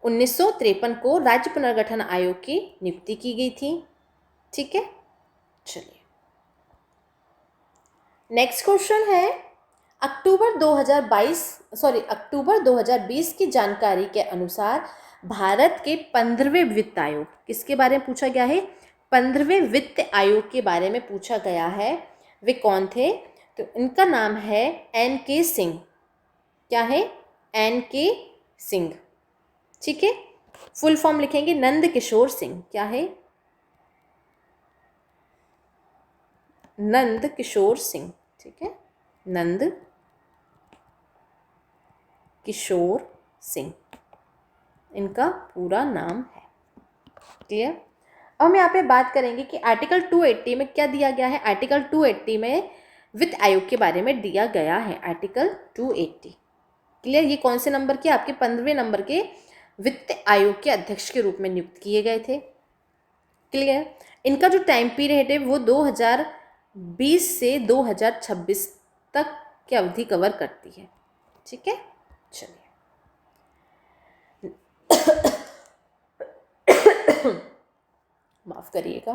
1953 को राज्य पुनर्गठन आयोग की नियुक्ति की गई थी, ठीक है। चलिए नेक्स्ट क्वेश्चन है, अक्टूबर 2020 की जानकारी के अनुसार भारत के 15वें वित्त आयोग, किसके बारे में पूछा गया है, 15वें वित्त आयोग के बारे में पूछा गया है। वे कौन थे, तो इनका नाम है NK सिंह। क्या है, NK सिंह, ठीक है। फुल फॉर्म लिखेंगे नंद किशोर सिंह। क्या है, नंद किशोर सिंह, ठीक है, नंद किशोर सिंह इनका पूरा नाम है। क्लियर। अब हम यहाँ पे बात करेंगे कि आर्टिकल 280 में क्या दिया गया है। आर्टिकल 280 में वित्त आयोग के बारे में दिया गया है, आर्टिकल 280। क्लियर। ये कौन से नंबर के, आपके 15वें नंबर के वित्त आयोग के अध्यक्ष के रूप में नियुक्त किए गए थे। क्लियर। इनका जो टाइम पीरियड है वो 2020 से 2026 तक की अवधि कवर करती है, ठीक है। चलिए माफ करिएगा।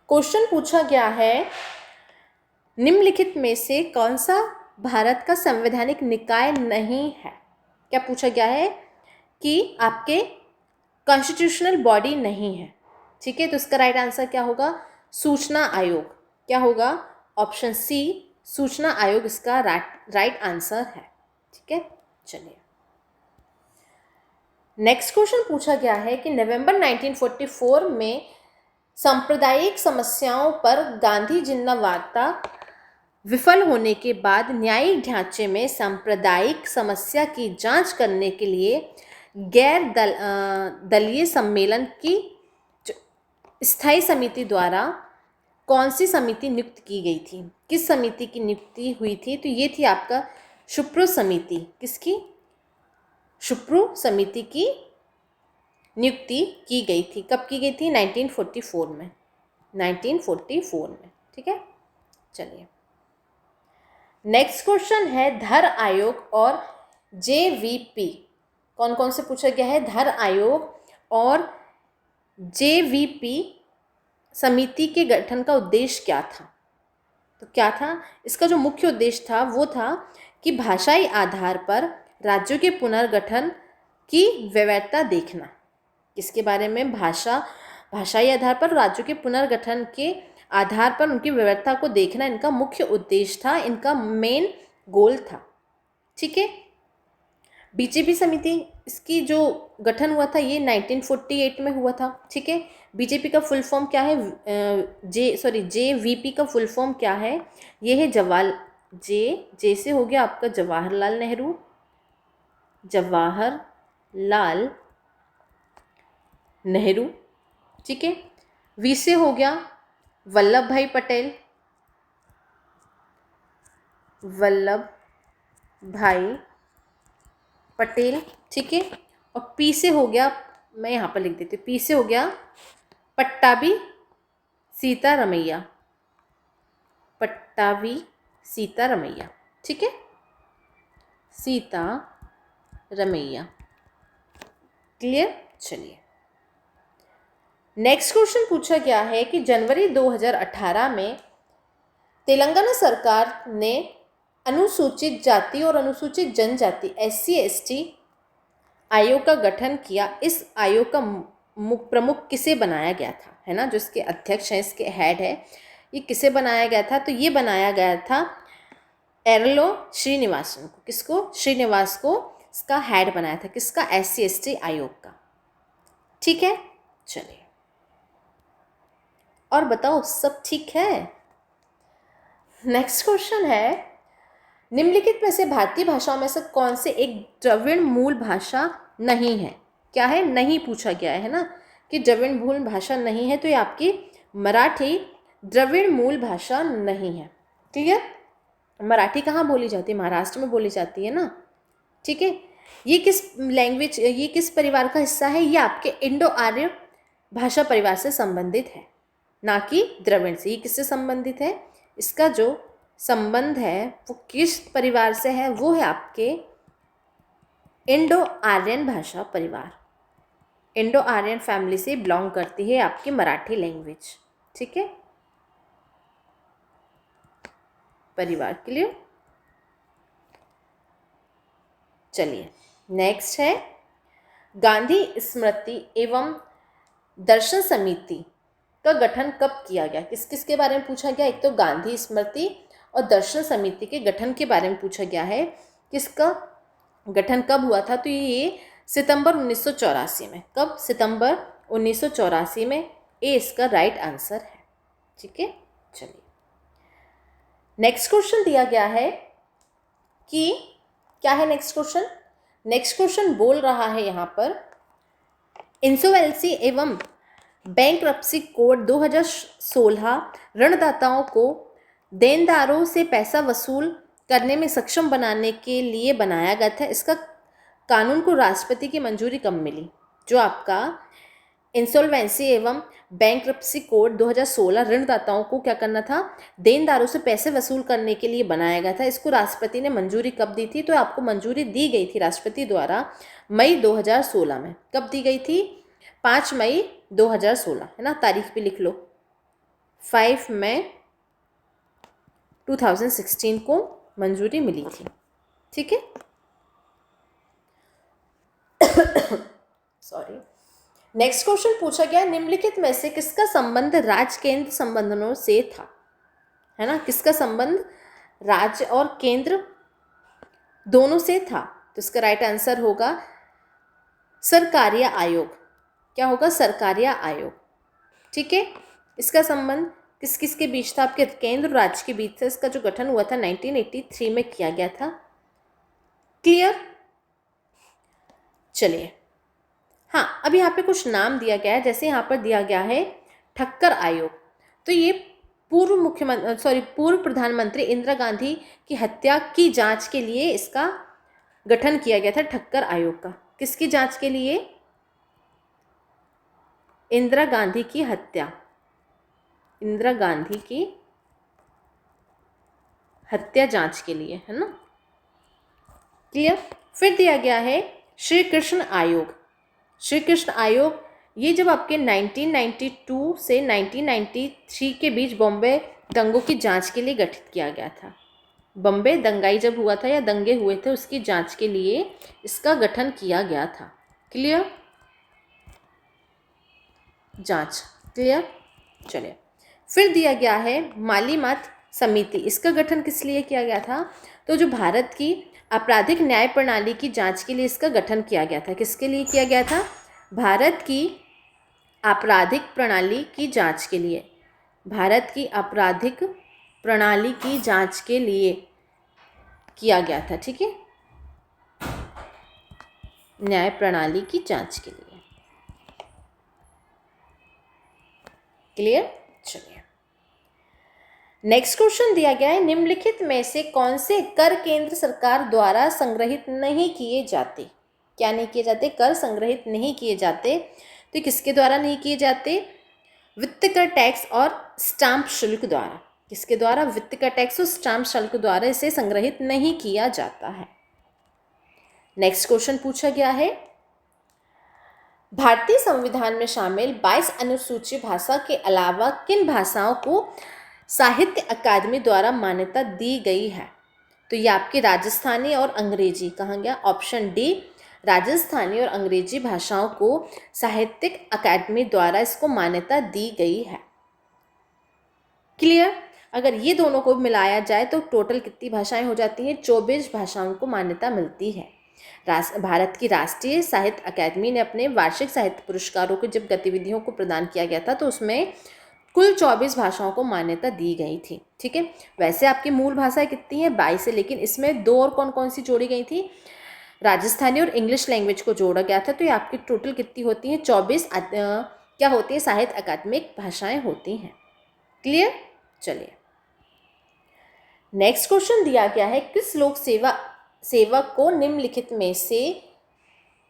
क्वेश्चन पूछा गया है, निम्नलिखित में से कौन सा भारत का संवैधानिक निकाय नहीं है। क्या पूछा गया है कि आपके कॉन्स्टिट्यूशनल बॉडी नहीं है, ठीक है। तो इसका राइट आंसर क्या होगा, सूचना आयोग। क्या होगा, ऑप्शन सी, सूचना आयोग इसका राइट आंसर है, ठीक है। चलिए नेक्स्ट क्वेश्चन पूछा गया है कि नवंबर 1944 में सांप्रदायिक समस्याओं पर गांधी जिन्ना वार्ता विफल होने के बाद न्यायिक ढांचे में सांप्रदायिक समस्या की जांच करने के लिए दलीय सम्मेलन की स्थायी समिति द्वारा कौन सी समिति नियुक्त की गई थी। किस समिति की नियुक्ति हुई थी, तो ये थी आपका शुप्रो समिति। किसकी, शुप्रो समिति की नियुक्ति की गई थी। कब की गई थी, 1944 में, 1944 में, ठीक है। चलिए नेक्स्ट क्वेश्चन है, धर आयोग और JVP कौन कौन से पूछा गया है। धर आयोग और JVP समिति के गठन का उद्देश्य क्या था, तो क्या था, इसका जो मुख्य उद्देश्य था वो था कि भाषाई आधार पर राज्यों के पुनर्गठन की व्यवस्था देखना। किसके बारे में, भाषाई आधार पर राज्यों के पुनर्गठन के आधार पर उनकी व्यवस्था को देखना इनका मुख्य उद्देश्य था, इनका मेन गोल था, ठीक है। बीजेपी समिति इसकी जो गठन हुआ था ये 1948 में हुआ था, ठीक है। बीजेपी का फुल फॉर्म क्या है, JVP का फुल फॉर्म क्या है, ये है जे से हो गया आपका जवाहरलाल नेहरू, जवाहरलाल नेहरू, ठीक है। V से हो गया वल्लभ भाई पटेल, वल्लभ भाई पटेल, ठीक है। और P से हो गया, मैं यहाँ पर लिख देती हूँ, P से हो गया पट्टाभी सीतारमैया, पट्टाभी सीतारमैया, ठीक है। सीता रमैया। क्लियर। चलिए, नेक्स्ट क्वेश्चन पूछा गया है कि जनवरी 2018 में तेलंगाना सरकार ने अनुसूचित जाति और अनुसूचित जनजाति SC/ST आयोग का गठन किया। इस आयोग का प्रमुख किसे बनाया गया था, है ना, जो इसके अध्यक्ष हैं, इसके हेड है, ये किसे बनाया गया था? तो ये बनाया गया था एरलो श्रीनिवासन को। किसको? श्रीनिवास को इसका हेड बनाया था। किसका? SC/ST आयोग का। ठीक है, चलिए और बताओ सब ठीक है? नेक्स्ट क्वेश्चन है, निम्नलिखित में से भारतीय भाषाओं में से कौन से एक द्रविड़ मूल भाषा नहीं है? क्या है? नहीं पूछा गया है ना, कि द्रविड़ मूल भाषा नहीं है, तो ये आपकी मराठी द्रविड़ मूल भाषा नहीं है। क्लियर। मराठी कहाँ बोली जाती है? महाराष्ट्र में बोली जाती है ना। ठीक है, ये किस लैंग्वेज, ये किस परिवार का हिस्सा है? ये आपके इंडो आर्य भाषा परिवार से संबंधित है, ना कि द्रविड़ से। ये किससे संबंधित है? इसका जो संबंध है वो किस परिवार से है? वो है आपके इंडो आर्यन भाषा परिवार। इंडो आर्यन फैमिली से बिलोंग करती है आपकी मराठी लैंग्वेज। ठीक है, परिवार। क्लियर। चलिए, नेक्स्ट है, गांधी स्मृति एवं दर्शन समिति का गठन कब किया गया? किस किस के बारे में पूछा गया? एक तो गांधी स्मृति और दर्शन समिति के गठन के बारे में पूछा गया है। किसका गठन कब हुआ था? तो ये सितंबर 1984 में। कब? सितंबर 1984 में। ए इसका राइट आंसर है। ठीक है, चलिए नेक्स्ट क्वेश्चन दिया गया है कि क्या है नेक्स्ट क्वेश्चन? नेक्स्ट क्वेश्चन बोल रहा है यहाँ पर, इंसॉल्वेंसी एवं बैंक्रप्सी कोड 2016 ऋणदाताओं को देनदारों से पैसा वसूल करने में सक्षम बनाने के लिए बनाया गया था। इसका कानून को राष्ट्रपति की मंजूरी कब मिली? जो आपका इंसॉल्वेंसी एवं बैंक्रप्सी कोड 2016 ऋणदाताओं को क्या करना था? देनदारों से पैसे वसूल करने के लिए बनाया गया था। इसको राष्ट्रपति ने मंजूरी कब दी थी? तो आपको मंजूरी दी गई थी राष्ट्रपति द्वारा मई 2016 में। कब दी गई थी? 5 मई 2016, है ना, तारीख भी लिख लो। 5 मई 2016 को मंजूरी मिली थी। ठीक है, सॉरी। नेक्स्ट क्वेश्चन पूछा गया, निम्नलिखित में से किसका संबंध राज्य केंद्र संबंधों से था? है ना, किसका संबंध राज्य और केंद्र दोनों से था? तो इसका राइट आंसर होगा सरकारिया आयोग। क्या होगा? सरकारिया आयोग। ठीक है, इसका संबंध किस किस के बीच था? आपके केंद्र और राज्य के बीच था। इसका जो गठन हुआ था 1983 में किया गया था। क्लियर। चलिए, हाँ, अब यहाँ पे कुछ नाम दिया गया है। जैसे यहाँ पर दिया गया है ठक्कर आयोग, तो ये पूर्व प्रधानमंत्री इंदिरा गांधी की हत्या की जांच के लिए इसका गठन किया गया था, ठक्कर आयोग का। किसकी जांच के लिए? इंदिरा गांधी की हत्या, इंदिरा गांधी की हत्या जांच के लिए, है ना। क्लियर। फिर दिया गया है श्री कृष्ण आयोग। श्री कृष्ण आयोग ये जब आपके 1992 से 1993 के बीच बॉम्बे दंगों की जांच के लिए गठित किया गया था। बॉम्बे दंगाई जब हुआ था या दंगे हुए थे उसकी जांच के लिए इसका गठन किया गया था। क्लियर। जांच। क्लियर। चलिए, फिर दिया गया है मालीमात समिति। इसका गठन किस लिए किया गया था? तो जो भारत की आपराधिक न्याय प्रणाली की जांच के लिए इसका गठन किया गया था। किसके लिए किया गया था? भारत की आपराधिक प्रणाली की जांच के लिए। भारत की आपराधिक प्रणाली की जांच के लिए किया गया था। ठीक है, न्याय प्रणाली की जांच के लिए। क्लियर। चलिए, नेक्स्ट क्वेश्चन दिया गया है, निम्नलिखित में से कौन से कर केंद्र सरकार द्वारा संग्रहित नहीं किए जाते? क्या नहीं किए जाते? कर संग्रहित नहीं किए जाते। तो किसके द्वारा नहीं किए जाते? वित्त कर, टैक्स और स्टाम्प शुल्क द्वारा। किसके द्वारा? वित्त कर, टैक्स और स्टाम्प शुल्क द्वारा इसे संग्रहित नहीं किया जाता है। नेक्स्ट क्वेश्चन पूछा गया है, भारतीय संविधान में शामिल 22 अनुसूची भाषा के अलावा किन भाषाओं को साहित्य अकादमी द्वारा मान्यता दी गई है? तो ये आपकी राजस्थानी और अंग्रेजी, कहाँ गया? ऑप्शन डी, राजस्थानी और अंग्रेजी भाषाओं को साहित्यिक अकादमी द्वारा इसको मान्यता दी गई है। क्लियर? अगर ये दोनों को मिलाया जाए तो टोटल कितनी भाषाएं हो जाती हैं? 24 भाषाओं को मान्यता मिलती है। भारत की राष्ट्रीय साहित्य अकादमी ने अपने वार्षिक साहित्य पुरस्कारों को जब गतिविधियों को प्रदान किया गया था तो उसमें कुल 24 भाषाओं को मान्यता दी गई थी। ठीक है, वैसे आपकी मूल भाषाएं कितनी है? 22 है, लेकिन इसमें 2 और कौन कौन सी जोड़ी गई थी? राजस्थानी और इंग्लिश लैंग्वेज को जोड़ा गया था। तो ये आपकी टोटल कितनी होती हैं? 24 क्या होती है? साहित्य अकादमिक भाषाएं होती हैं। क्लियर? चलिए नेक्स्ट क्वेश्चन दिया गया है, किस लोक सेवक को निम्नलिखित में से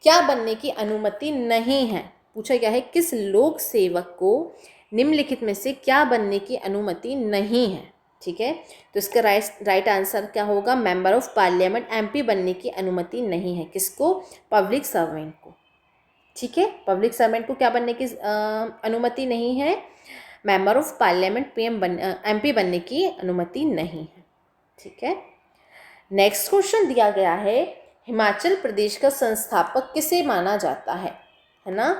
क्या बनने की अनुमति नहीं है? पूछा गया है किस लोक सेवक को निम्नलिखित में से क्या बनने की अनुमति नहीं है। ठीक है, तो इसका राइट आंसर क्या होगा? मेंबर ऑफ पार्लियामेंट, एमपी बनने की अनुमति नहीं है। किसको? पब्लिक सर्वेंट को। ठीक है, पब्लिक सर्वेंट को क्या बनने की अनुमति नहीं है? मेंबर ऑफ पार्लियामेंट, एमपी बनने की अनुमति नहीं है। ठीक है, नेक्स्ट क्वेश्चन दिया गया है, हिमाचल प्रदेश का संस्थापक किसे माना जाता है ना?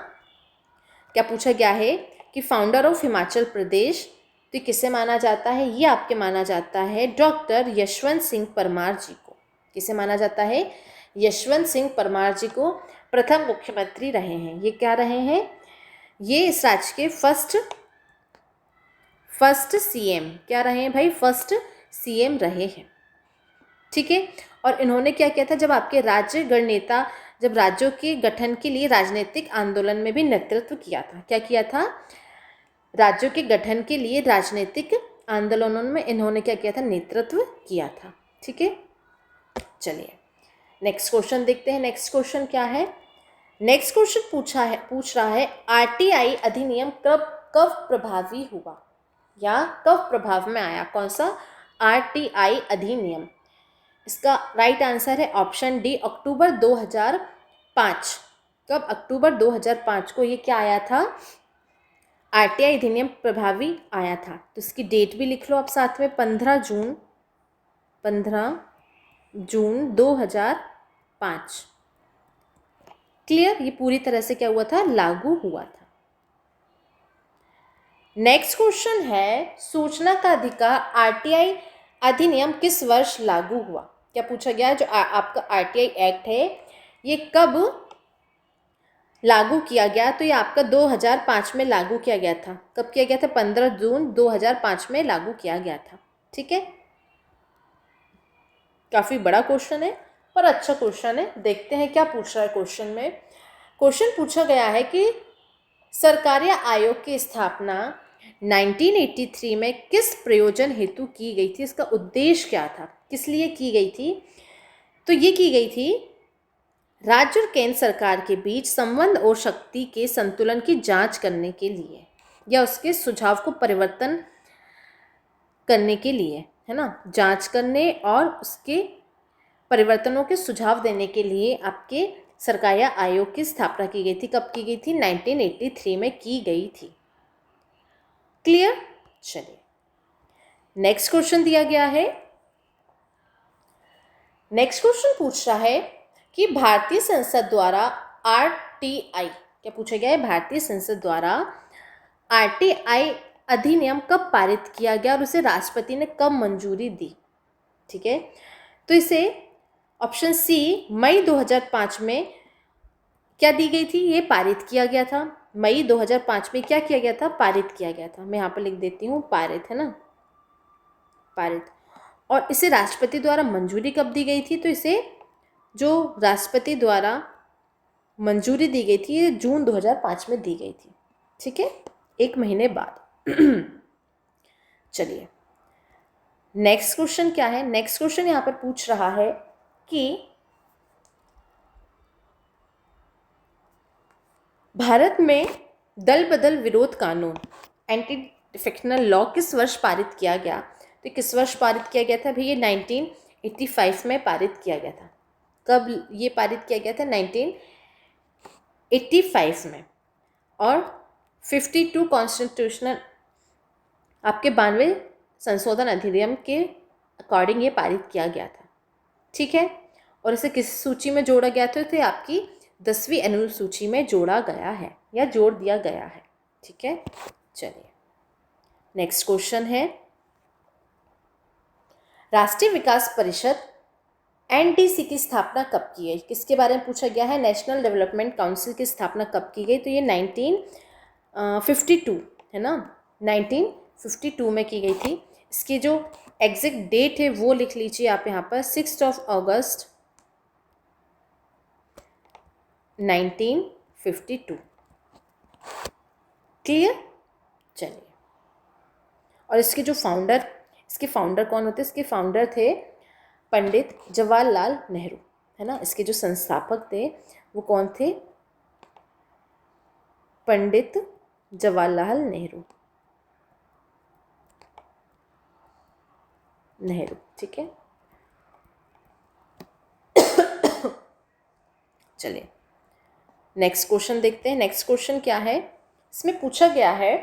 क्या पूछा गया है कि फाउंडर ऑफ हिमाचल प्रदेश, तो किसे माना जाता है? ये आपके माना जाता है डॉक्टर यशवंत सिंह परमार जी को। किसे माना जाता है? यशवंत सिंह परमार जी को प्रथम मुख्यमंत्री रहे हैं। ये क्या रहे हैं? ये इस राज्य के फर्स्ट सीएम क्या रहे हैं भाई? फर्स्ट सीएम रहे हैं। ठीक है, और इन्होंने क्या किया था? जब आपके राज्य गणनेता जब राज्यों के गठन के लिए राजनीतिक आंदोलन में भी नेतृत्व किया था। क्या किया था? राज्यों के गठन के लिए राजनीतिक आंदोलनों में इन्होंने क्या किया था? नेतृत्व किया था। ठीक है, चलिए नेक्स्ट क्वेश्चन देखते हैं। नेक्स्ट क्वेश्चन क्या है? नेक्स्ट क्वेश्चन पूछ रहा है आरटीआई अधिनियम कब प्रभावी हुआ या कब प्रभाव में आया? कौन सा? आरटीआई अधिनियम। इसका राइट आंसर है ऑप्शन डी, अक्टूबर 2005। कब? अक्टूबर 2005 को ये क्या आया था? आरटीआई अधिनियम प्रभावी आया था। तो इसकी डेट भी लिख लो आप साथ में, 15 जून 2005। क्लियर? ये पूरी तरह से क्या हुआ था? लागू हुआ था। नेक्स्ट क्वेश्चन है, सूचना का अधिकार आरटीआई अधिनियम किस वर्ष लागू हुआ? क्या पूछा गया है? जो आपका आरटीआई एक्ट है ये कब लागू किया गया? तो ये आपका 2005 में लागू किया गया था। कब किया गया था? 15 जून 2005 में लागू किया गया था। ठीक है, काफ़ी बड़ा क्वेश्चन है पर अच्छा क्वेश्चन है। देखते हैं क्या पूछ रहा है क्वेश्चन में। क्वेश्चन पूछा गया है कि सरकारी आयोग की स्थापना 1983 में किस प्रयोजन हेतु की गई थी? इसका उद्देश्य क्या था? किस लिए की गई थी? तो ये की गई थी राज्य और केंद्र सरकार के बीच संबंध और शक्ति के संतुलन की जांच करने के लिए या उसके सुझाव को परिवर्तन करने के लिए, है ना? जांच करने और उसके परिवर्तनों के सुझाव देने के लिए आपके सरकारी आयोग की स्थापना की गई थी। कब की गई थी? 1983 में की गई थी। क्लियर? चलिए नेक्स्ट क्वेश्चन दिया गया है। नेक्स्ट क्वेश्चन पूछ रहा है कि भारतीय संसद द्वारा आरटीआई, क्या पूछा गया है? भारतीय संसद द्वारा आरटीआई अधिनियम कब पारित किया गया और उसे राष्ट्रपति ने कब मंजूरी दी? ठीक है, तो इसे ऑप्शन सी, मई 2005 में क्या दी गई थी? ये पारित किया गया था। मई 2005 में क्या किया गया था? पारित किया गया था। मैं यहाँ पर लिख देती हूँ पारित, है ना? पारित। और इसे राष्ट्रपति द्वारा मंजूरी कब दी गई थी? तो इसे जो राष्ट्रपति द्वारा मंजूरी दी गई थी ये जून 2005 में दी गई थी। ठीक है, 1 महीने बाद। चलिए नेक्स्ट क्वेश्चन क्या है? नेक्स्ट क्वेश्चन यहाँ पर पूछ रहा है कि भारत में दल बदल विरोध कानून, एंटी डिफेक्शनल लॉ किस वर्ष पारित किया गया? तो किस वर्ष पारित किया गया था भैया? 1985 में पारित किया गया था। कब ये पारित किया गया था? 1985 में। और 52 कॉन्स्टिट्यूशनल आपके 92 संशोधन अधिनियम के अकॉर्डिंग ये पारित किया गया था। ठीक है, और इसे किस सूची में जोड़ा गया था? तो आपकी 10वीं अनुसूची में जोड़ा गया है या जोड़ दिया गया है। ठीक है, चलिए नेक्स्ट क्वेश्चन है, राष्ट्रीय विकास परिषद एनडीसी की स्थापना कब की गई? किसके बारे में पूछा गया है? नेशनल डेवलपमेंट काउंसिल की स्थापना कब की गई? तो ये 1952 है ना, 1952 में की गई थी। इसकी जो एग्जैक्ट डेट है वो लिख लीजिए आप यहाँ पर, 6 अगस्त 1952। क्लियर? चलिए, और इसके जो फाउंडर, इसके फाउंडर कौन होते? इसके फाउंडर थे पंडित जवाहरलाल नेहरू, है ना। इसके जो संस्थापक थे वो कौन थे? पंडित जवाहरलाल नेहरू। ठीक है, चलिए नेक्स्ट क्वेश्चन देखते हैं। नेक्स्ट क्वेश्चन क्या है? इसमें पूछा गया है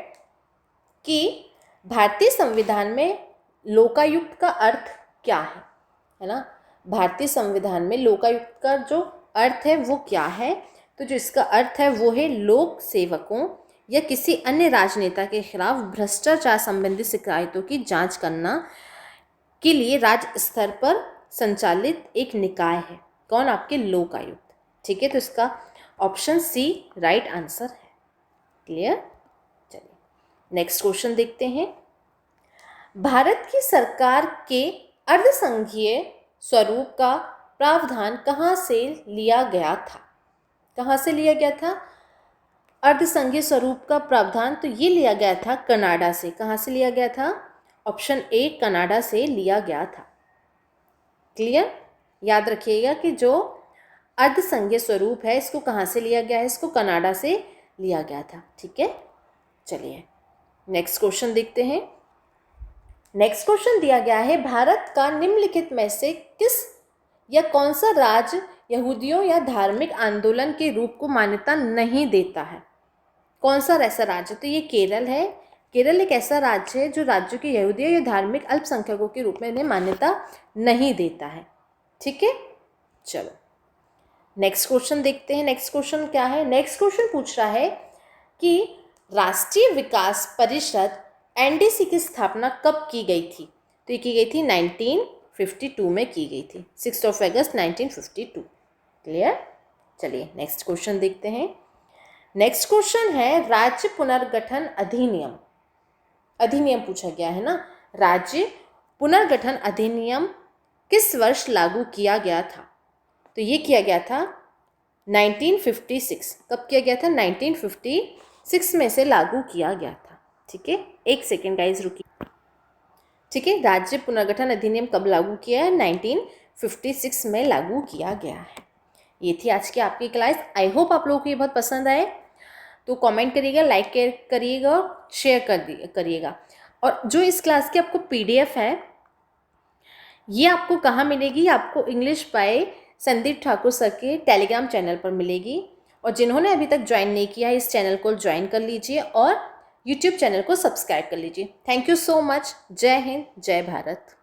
कि भारतीय संविधान में लोकायुक्त का अर्थ क्या है ना। भारतीय संविधान में लोकायुक्त का जो अर्थ है वो क्या है? तो जो इसका अर्थ है वो है लोक सेवकों या किसी अन्य राजनेता के खिलाफ भ्रष्टाचार संबंधी शिकायतों की जांच करना के लिए राज्य स्तर पर संचालित एक निकाय है। कौन? आपके लोकायुक्त। ठीक है, तो इसका ऑप्शन सी राइट आंसर है। क्लियर? चलिए नेक्स्ट क्वेश्चन देखते हैं। भारत की सरकार के अर्धसंघीय स्वरूप का प्रावधान कहाँ से लिया गया था? कहाँ से लिया गया था अर्धसंघीय स्वरूप का प्रावधान? तो ये लिया गया था कनाडा से। कहाँ से लिया गया था? ऑप्शन ए कनाडा से लिया गया था। क्लियर? याद रखिएगा कि जो अर्धसंघीय स्वरूप है इसको कहाँ से लिया गया है? इसको कनाडा से लिया गया था। ठीक है, चलिए नेक्स्ट क्वेश्चन देखते हैं। नेक्स्ट क्वेश्चन दिया गया है, भारत का निम्नलिखित में से किस या कौन सा राज्य यहूदियों या धार्मिक आंदोलन के रूप को मान्यता नहीं देता है? कौन सा ऐसा राज्य? तो ये केरल है। केरल एक ऐसा राज्य है जो राज्यों के यहूदियों या धार्मिक अल्पसंख्यकों के रूप में इन्हें मान्यता नहीं देता है। ठीक है, चलो नेक्स्ट क्वेश्चन देखते हैं। नेक्स्ट क्वेश्चन क्या है? नेक्स्ट क्वेश्चन पूछ रहा है कि राष्ट्रीय विकास परिषद एनडीसी की स्थापना कब की गई थी? तो ये की गई थी 1952 में की गई थी, 6 अगस्त 1952। क्लियर? चलिए नेक्स्ट क्वेश्चन देखते हैं। नेक्स्ट क्वेश्चन है, राज्य पुनर्गठन अधिनियम। अधिनियम पूछा गया है ना। राज्य पुनर्गठन अधिनियम किस वर्ष लागू किया गया था? तो ये किया गया था 1956। कब किया गया था? 1956 में से लागू किया गया था। ठीक है, एक सेकेंड गाइस रुकिए। ठीक है, राज्य पुनर्गठन अधिनियम कब लागू किया है? 1956 में लागू किया गया है। ये थी आज की आपकी क्लास। आई होप आप लोगों को ये बहुत पसंद आए। तो कमेंट करिएगा, लाइक करिएगा, शेयर करिएगा। और जो इस क्लास की आपको पीडीएफ है ये आपको कहाँ मिलेगी? आपको English by Sandeep Thakur sir के टेलीग्राम चैनल पर मिलेगी। और जिन्होंने अभी तक ज्वाइन नहीं किया है इस चैनल को ज्वाइन कर लीजिए और यूट्यूब चैनल को सब्सक्राइब कर लीजिए। Thank you so much. जय हिंद, जय भारत।